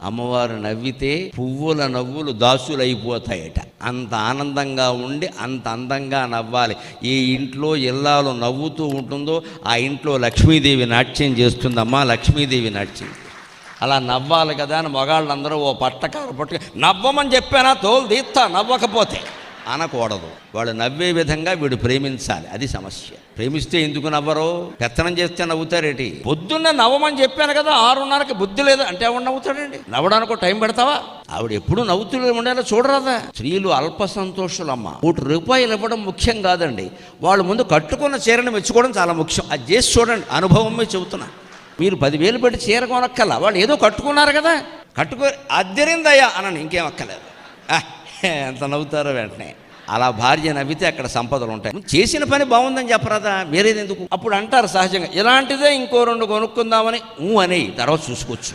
అమ్మవారు నవ్వితే పువ్వుల నవ్వులు దాసులైపోతాయట. అంత ఆనందంగా ఉండి అంత అందంగా నవ్వాలి. ఏ ఇంట్లో ఇల్లాలు నవ్వుతూ ఉంటుందో ఆ ఇంట్లో లక్ష్మీదేవి నాట్యం చేస్తుందమ్మా. లక్ష్మీదేవి నాట్యం అలా నవ్వాలి కదా అని మగాళ్ళందరూ ఓ పట్టకారు పట్టుకు నవ్వమని చెప్పానా తోలు తీస్తా, నవ్వకపోతే అనకూడదు. వాళ్ళు నవ్వే విధంగా వీడు ప్రేమించాలి. అది సమస్య. ప్రేమిస్తే ఎందుకు నవ్వరు? పెత్తనం చేస్తే నవ్వుతారేటి? పొద్దున్న నవ్వమని చెప్పాను కదా, 6:30కి బుద్ధి లేదు అంటే ఎవడు నవ్వుతాడండి? నవ్వడానికి టైం పెడతావా? ఆవిడ ఎప్పుడు నవ్వుతూ ఉండేలా చూడరాదా? స్త్రీలు అల్ప సంతోషులమ్మ. ₹1 ఇవ్వడం ముఖ్యం కాదండి, వాళ్ళు ముందు కట్టుకున్న చీరను మెచ్చుకోవడం చాలా ముఖ్యం. అది చేసి చూడండి, అనుభవమే చెబుతున్నా. మీరు 10,000 పెట్టి చీర కొనక్కల, వాళ్ళు ఏదో కట్టుకున్నారు కదా, కట్టుకో అద్దరిందయ్యా అనని, ఇంకేం అక్కలేదు. ఎంత నవ్వుతారో వెంటనే. అలా భార్య నవ్వితే అక్కడ సంపదలు ఉంటాయి. చేసిన పని బాగుందని చెప్పరాదా? వేరేది ఎందుకు? అప్పుడు అంటారు సహజంగా, ఇలాంటిదే ఇంకో 2 కొనుక్కుందామని అనే తర్వాత చూసుకోవచ్చు.